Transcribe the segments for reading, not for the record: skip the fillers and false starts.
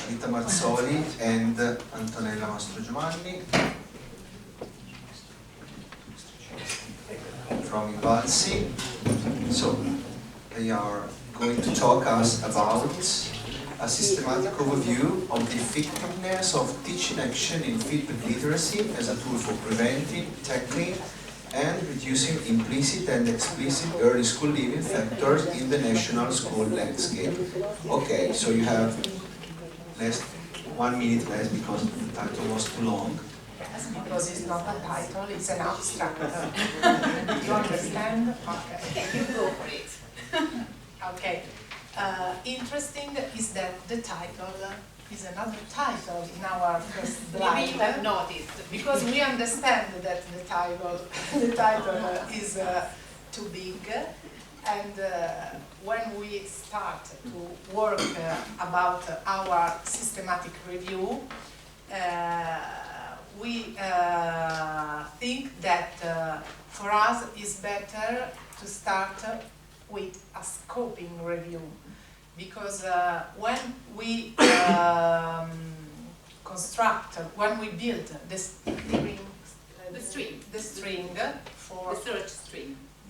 Rita Marzoli and Antonella Mastro Giovanni from INVALSI. So they are going to talk us about a systematic overview of the effectiveness of teaching action in feedback literacy as a tool for preventing, tackling, and reducing implicit and explicit early school leaving factors in the national school landscape. Okay, so you have 1 minute less because the title was too long. Yes, because it's not a title, it's an abstract. You understand? Okay, you go for it. Okay. Interesting is that the title is another title in our first slide. Maybe you have noticed. Because we understand that the title is too big, and when we start to work about our systematic review, we think that for us it's better to start with a scoping review, because when we when we build the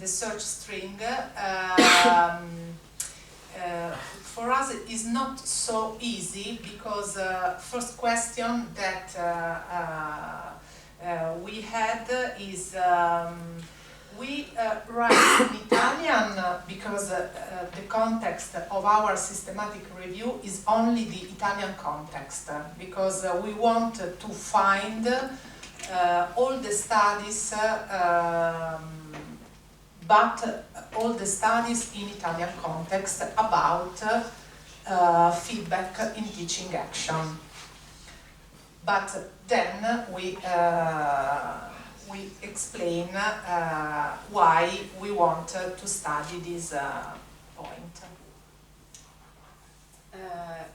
search string, for us it is not so easy, because first question that we had is we write in Italian because the context of our systematic review is only the Italian context, because we want to find all the studies, but all the studies in Italian context about feedback in teaching action. But then we explain why we want to study this point.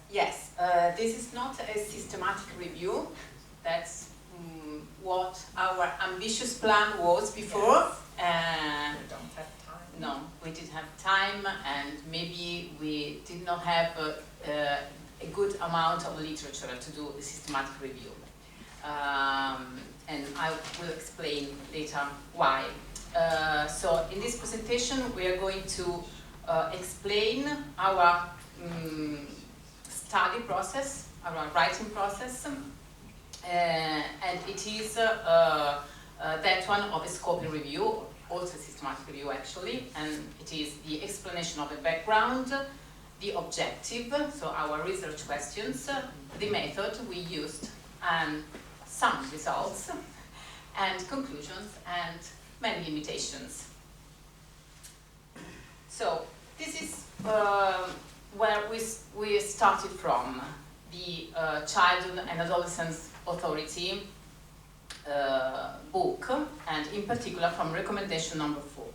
Yes, this is not a systematic review. That's what our ambitious plan was before. Yes. We don't have time. No, we didn't have time, and maybe we did not have a good amount of literature to do a systematic review. And I will explain later why. So in this presentation we are going to explain our study process, our writing process, and it is that one of a scoping review, also a systematic review actually, and it is the explanation of the background, the objective, so our research questions, the method we used, and some results, and conclusions, and many limitations. So this is where we started from, the Childhood and Adolescence Authority book, and in particular from recommendation number 4.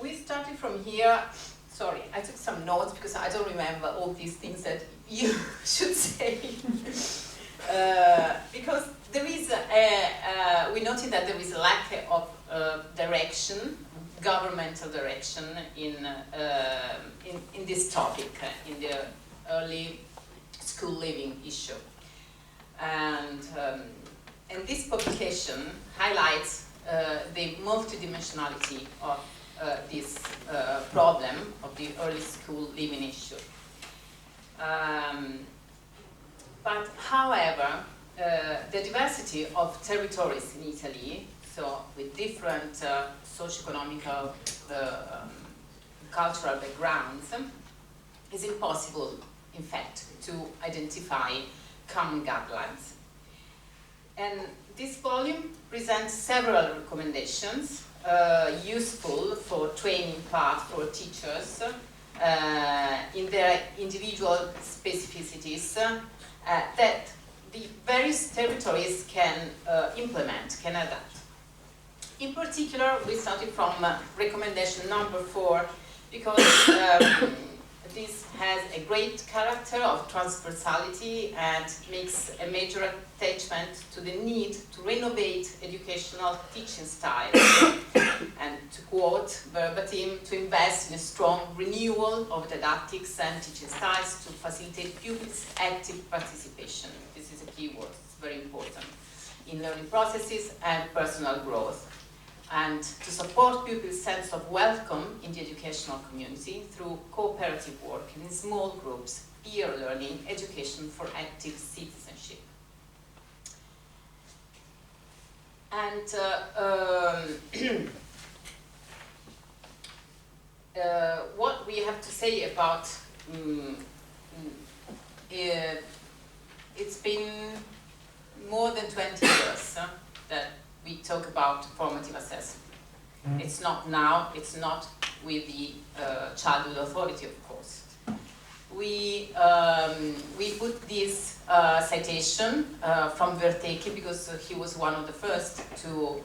We started from here. Sorry, I took some notes because I don't remember all these things that you should say. Because there is we noted that there is a lack of direction, governmental direction in this topic, in the early school leaving issue, and this publication highlights the multidimensionality of this problem of the early school leaving issue. But however, the diversity of territories in Italy, so with different socio-economical, cultural backgrounds, is impossible, in fact, to identify common guidelines. And this volume presents several recommendations useful for training path for teachers in their individual specificities that the various territories can implement, can adapt. In particular, we started from recommendation number 4 because this has a great character of transversality and makes a major attachment to the need to renovate educational teaching styles and, to quote verbatim, to invest in a strong renewal of didactics and teaching styles to facilitate pupils' active participation. This is a key word, it's very important, in learning processes and personal growth, and to support pupils' sense of welcome in the educational community through cooperative work in small groups, peer learning, education for active citizenship. And what we have to say about it's been more than 20 years that we talk about formative assessment. It's not now, it's not with the childhood authority, of course. We put this citation from Vertecchi because he was one of the first to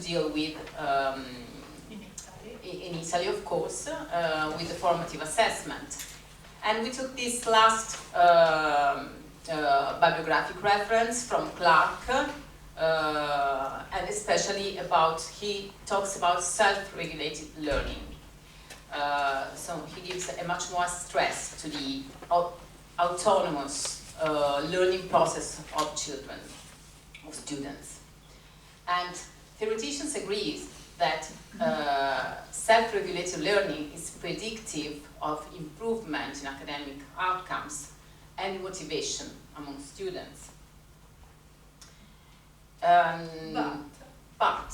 deal with, in Italy, of course, with the formative assessment. And we took this last bibliographic reference from Clark, and especially about, he talks about self-regulated learning. So he gives a much more stress to the autonomous learning process of children, of students. And theoreticians agree that self-regulated learning is predictive of improvement in academic outcomes and motivation among students. But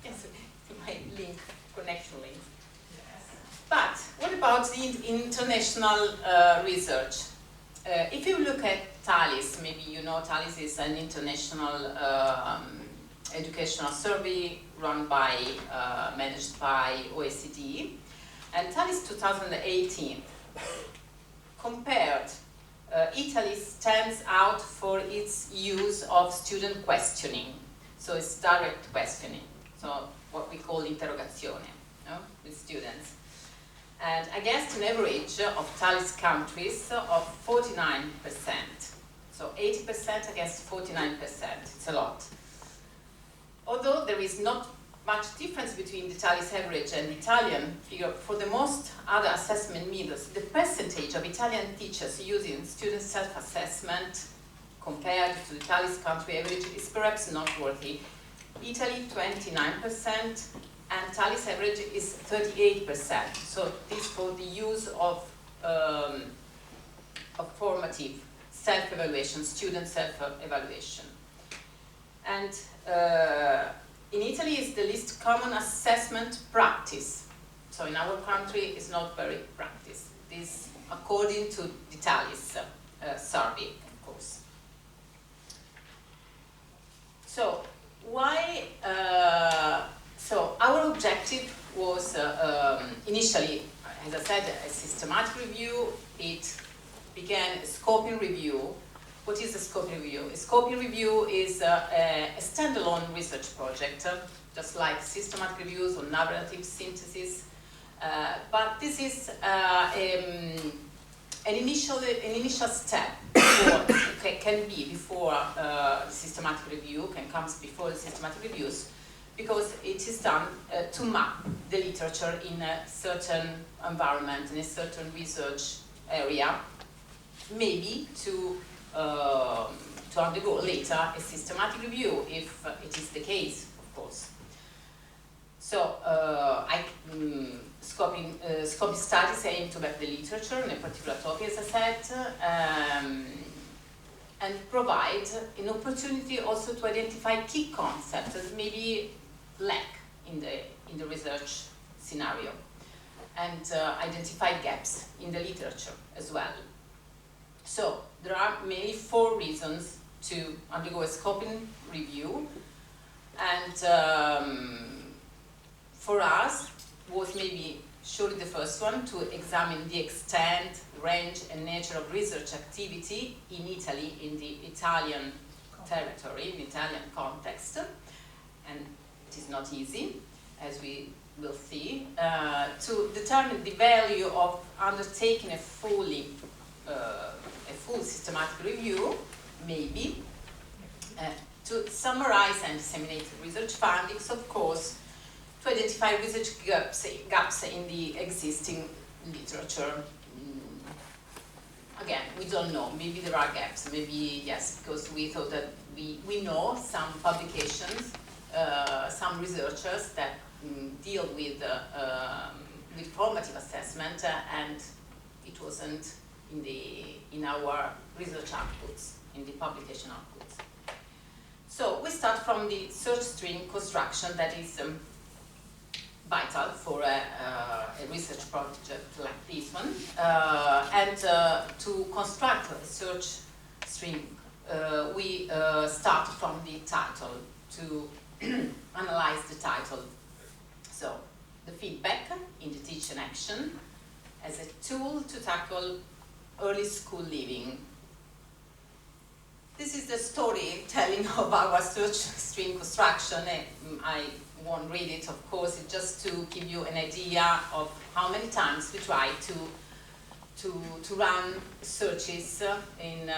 yes, my link, connection link. Yes. But what about the international research? If you look at TALIS, maybe you know TALIS is an international educational survey run by, managed by OECD, and TALIS 2018 compared. Italy stands out for its use of student questioning, so it's direct questioning, so what we call interrogazione, with students. And against an average of TALIS countries of 49%, so 80% against 49%, it's a lot. Although there is not much difference between the TALIS average and the Italian figure, for the most other assessment methods, the percentage of Italian teachers using student self-assessment compared to the TALIS country average is perhaps noteworthy. Italy 29% and TALIS average is 38%. So this for the use of formative self-evaluation, student self-evaluation. And in Italy, it's the least common assessment practice. So in our country, it's not very practiced. This according to the TALIS survey, of course. So why? So our objective was initially, as I said, a systematic review. It began a scoping review. What is a scoping review? A scoping review is a standalone research project, just like systematic reviews or narrative synthesis. But this is an initial step can be before systematic review, can come before the systematic reviews, because it is done to map the literature in a certain environment, in a certain research area, maybe to undergo later a systematic review, if it is the case, of course. So, scoping studies aim to map the literature in a particular topic, as I said, and provide an opportunity also to identify key concepts that maybe lack in the research scenario, and identify gaps in the literature as well. So there are mainly 4 reasons to undergo a scoping review, and for us was maybe surely the first one to examine the extent, range and nature of research activity in Italy, in the Italian territory, in the Italian context, and it is not easy, as we we'll see, to determine the value of undertaking a full systematic review, maybe, to summarize and disseminate research findings, of course, to identify research gaps in the existing literature. Again, we don't know, maybe there are gaps, maybe yes, because we thought that we know some publications, some researchers that deal with formative assessment, and it wasn't in our research outputs, in the publication outputs. So we start from the search string construction that is vital for a research project like this one, and to construct a search string we start from the title to analyze the title. So the feedback in the teaching action as a tool to tackle early school living. This is the storytelling of our search string construction. I won't read it, of course, it's just to give you an idea of how many times we try to run searches in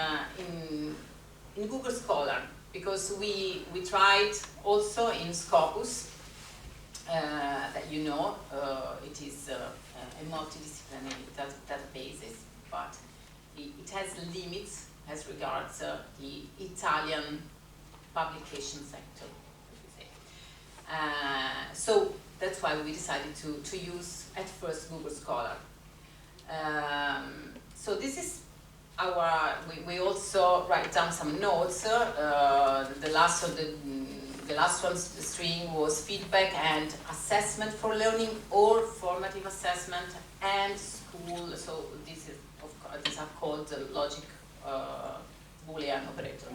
Google Scholar, because we tried also in Scopus, that you know, it is a multidisciplinary database, but it has limits as regards the Italian publication sector. So that's why we decided to use at first Google Scholar. So this is our, we also write down some notes. The last one string was feedback and assessment for learning or formative assessment and school. So this is, of course, these are called the logic Boolean operator.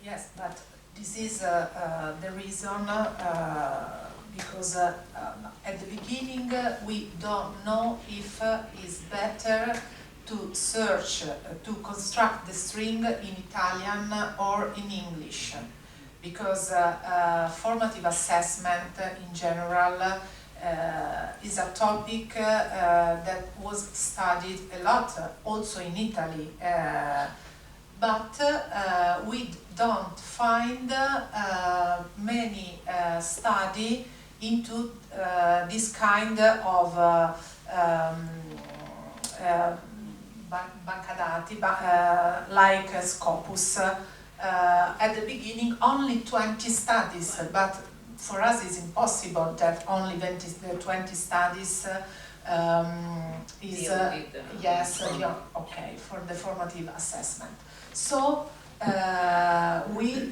Yes, but this is the reason because at the beginning we don't know if it's better to search, to construct the string in Italian or in English, because formative assessment in general is a topic that was studied a lot also in Italy, but we don't find many study into this kind of banca dati, like Scopus. At the beginning only 20 studies, but for us it's impossible that only 20 studies is yes, okay, for the formative assessment. So we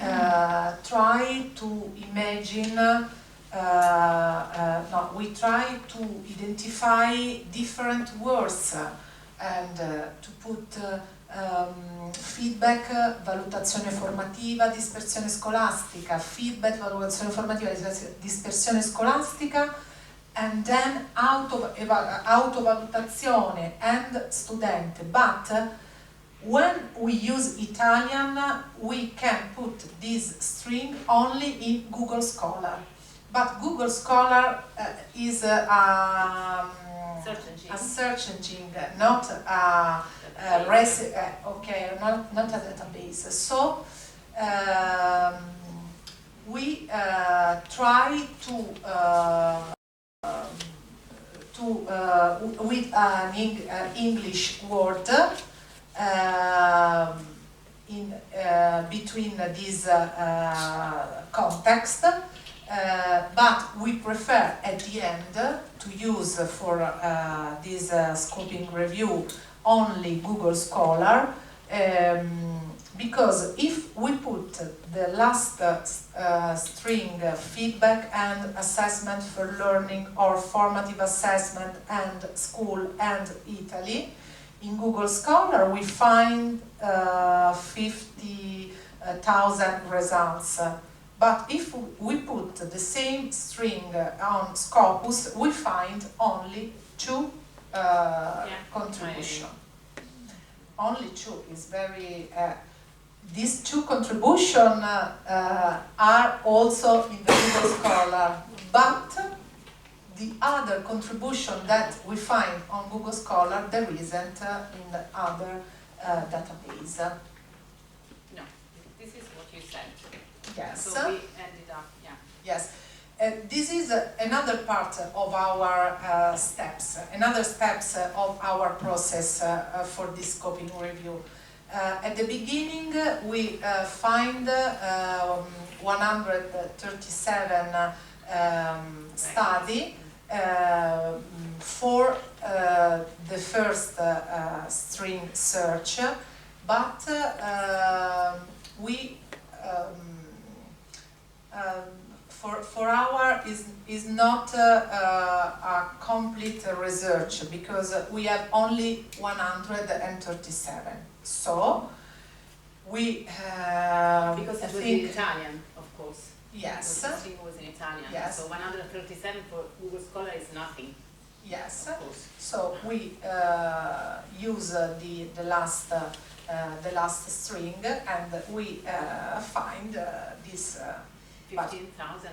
try to imagine, no, we try to identify different words and to put feedback, valutazione formativa, dispersione scolastica, feedback, valutazione formativa, dispersione scolastica, and then autovalutazione and studente. But when we use Italian, we can put this string only in Google Scholar. But Google Scholar is a search engine, not a okay, not a database. So we try to with an English word in between this context. But we prefer at the end to use for this scoping review only Google Scholar, because if we put the last string feedback and assessment for learning or formative assessment and school and Italy, in Google Scholar we find 50,000 results. But if we put the same string on Scopus, we find only 2 contributions. Only 2 is very. These 2 contributions are also in the Google Scholar, but the other contribution that we find on Google Scholar, there isn't in the other database. No, this is what you said. Yes. So we ended up, yeah. Yes. This is another part of our steps, another steps of our process for this scoping review. At the beginning, we find 137 study for the first string search, but we for our is not a complete research, because we have only 137. So we because it was in Italian, of course. Yes. The string was in Italian. Yes. So 137 for Google Scholar is nothing. Yes. Of course. So we use the last string, and we find this 15,000.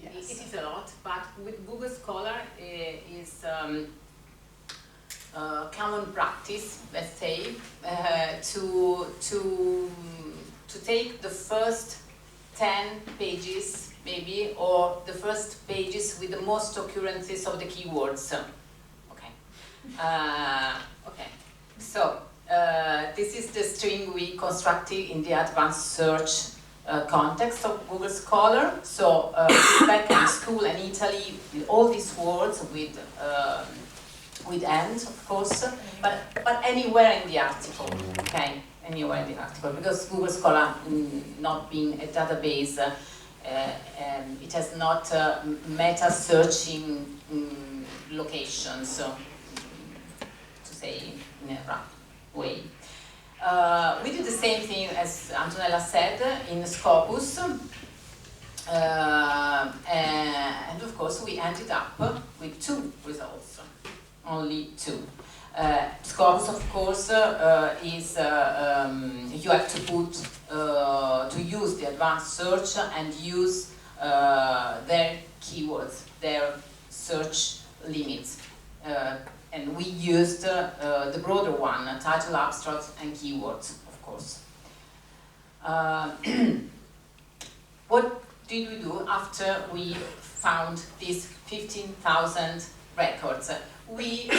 Yes. It is a lot, but with Google Scholar is common practice, let's say, to take the first 10 pages, maybe, or the first pages with the most occurrences of the keywords. Okay. Okay. So this is the string we constructed in the advanced search context of Google Scholar. So back in school and Italy, with all these words with end, of course, but anywhere in the article, okay, anywhere in the article, because Google Scholar, not being a database, it has not meta searching locations, to say in a rough way. We did the same thing, as Antonella said, in Scopus, and of course we ended up with 2 results, only 2. Scopus, of course, is you have to put to use the advanced search and use their keywords, their search limits. And we used the broader one, title, abstract, and keywords, of course. What did we do after we found these 15,000 records? We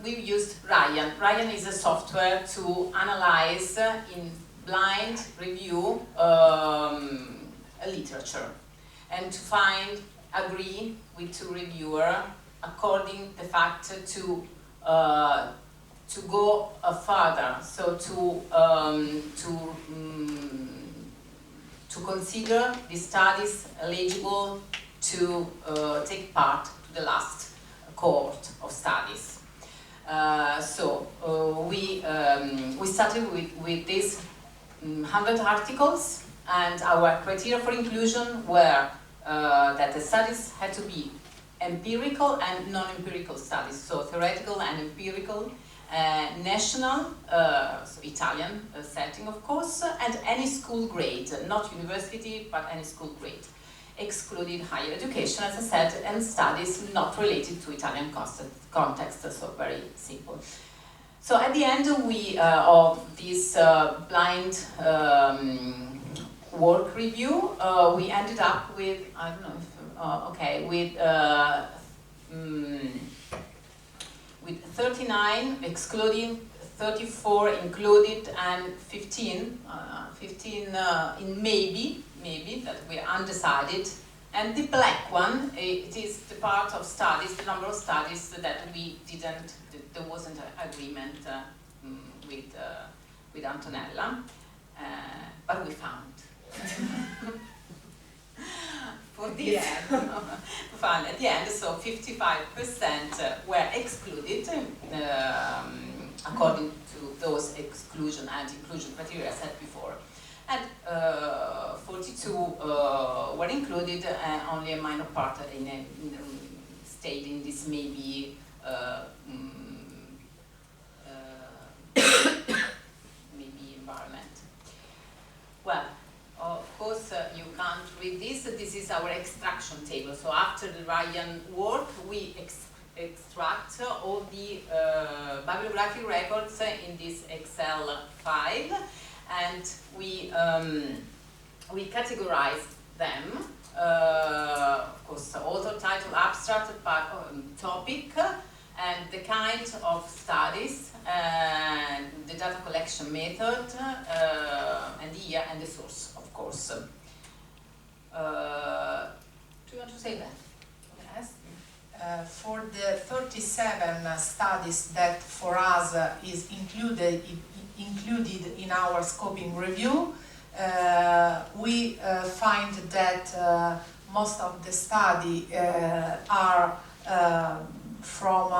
used Ryan. Ryan is a software to analyze in blind review literature, and to agree with 2 reviewers according the fact to go further, so to consider the studies eligible to take part to the last cohort of studies. We started with these 100 articles, and our criteria for inclusion were that the studies had to be empirical and non-empirical studies, so theoretical and empirical, national, so Italian setting, of course, and any school grade, not university, but any school grade, excluding higher education, as I said, and studies not related to Italian context, so very simple. So at the end of this blind work review, we ended up with, I don't know if, with 39 excluding, 34 included, and 15 in maybe that we are undecided. And the black one, it is the part of studies, the number of studies that we didn't, there wasn't an agreement with Antonella, but we found. For this, found at the end, so 55% were excluded according to those exclusion and inclusion criteria I said before, and 42 were included, and only a minor part stayed in this maybe maybe environment. Well, of course, you can't read this. this is our extraction table. So after the Ryan work, we extract all the bibliographic records in this Excel file, and we categorize them. Of course, author, title, abstract, topic, and the kind of studies, and the data collection method, and the year and the source, of course. Do you want to say that? Yes. For the 37 studies that for us is included in our scoping review, we find that most of the study are from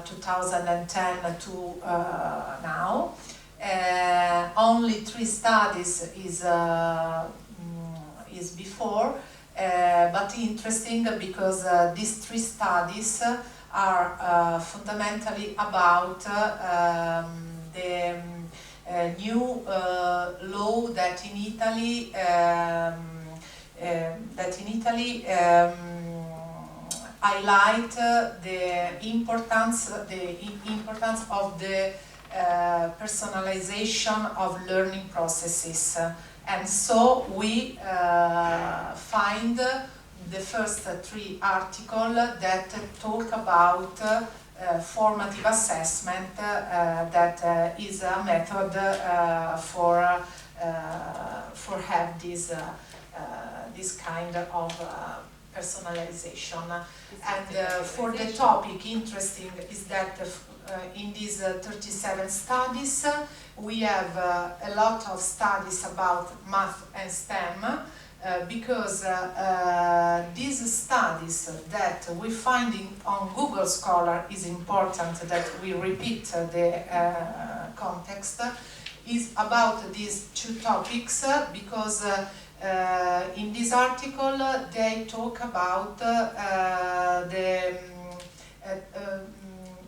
2010 to now. Only 3 studies is before, but interesting because these 3 studies are fundamentally about the new law that in Italy highlight the importance of the personalization of learning processes. And so we find the first 3 articles that talk about formative assessment, that is a method for have this kind of personalization. And for the topic, interesting is that in these 37 studies, we have a lot of studies about math and STEM, because these studies that we find on Google Scholar is important that we repeat the context, is about these 2 topics, because in this article they talk about the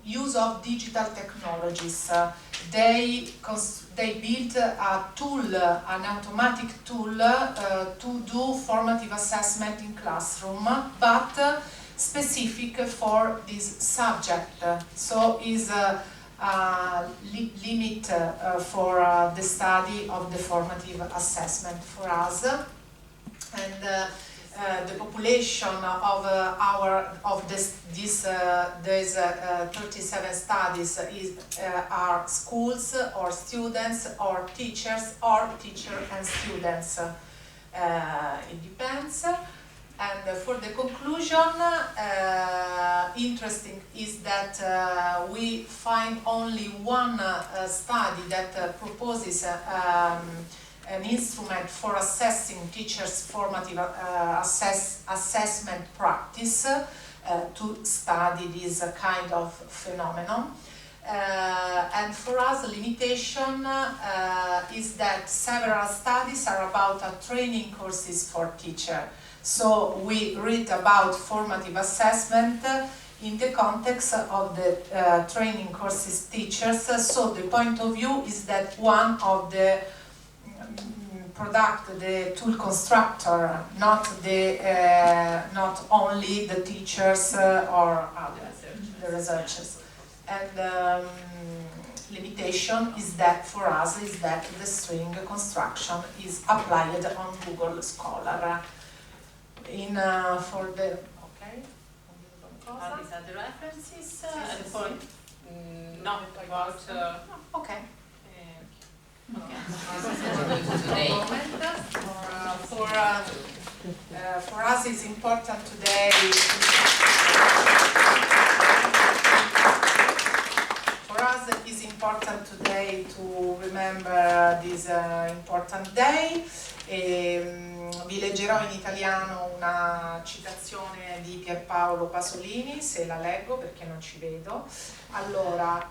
use of digital technologies. They built a tool, an automatic tool to do formative assessment in classroom, but specific for this subject. So is a limit for the study of the formative assessment for us. And the population of these 37 studies are schools or students or teachers or teacher and students. It depends. And for the conclusion, interesting is that we find only one study that proposes an instrument for assessing teachers' formative assessment practice to study this kind of phenomenon. And for us, the limitation is that several studies are about training courses for teachers. So we read about formative assessment in the context of the training courses teachers. So the point of view is that one of the product, the tool constructor, not only the teachers or the researchers. And limitation is that for us is that the string construction is applied on Google Scholar. In for the okay. These are the references and point. Not about okay. Today. For us, it's important today. For us, it's important today to remember this important day. Vi leggerò in italiano una citazione di Pierpaolo Pasolini, se la leggo perché non ci vedo. Allora,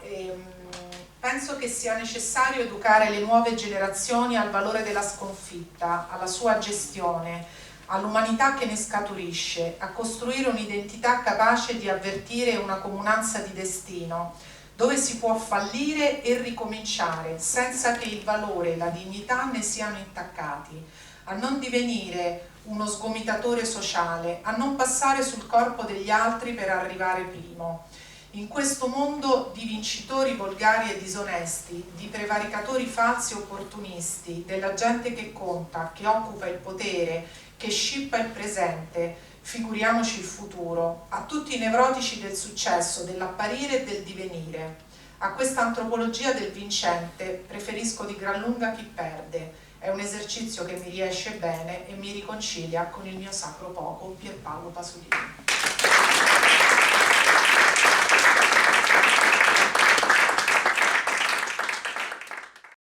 penso che sia necessario educare le nuove generazioni al valore della sconfitta, alla sua gestione, all'umanità che ne scaturisce, a costruire un'identità capace di avvertire una comunanza di destino, dove si può fallire e ricominciare senza che il valore e la dignità ne siano intaccati, a non divenire uno sgomitatore sociale, a non passare sul corpo degli altri per arrivare primo. In questo mondo di vincitori volgari e disonesti, di prevaricatori falsi e opportunisti, della gente che conta, che occupa il potere, che scippa il presente, figuriamoci il futuro, a tutti i nevrotici del successo, dell'apparire e del divenire. A questa antropologia del vincente preferisco di gran lunga chi perde. È un esercizio che mi riesce bene e mi riconcilia con il mio sacro poco. Pierpaolo Pasolini.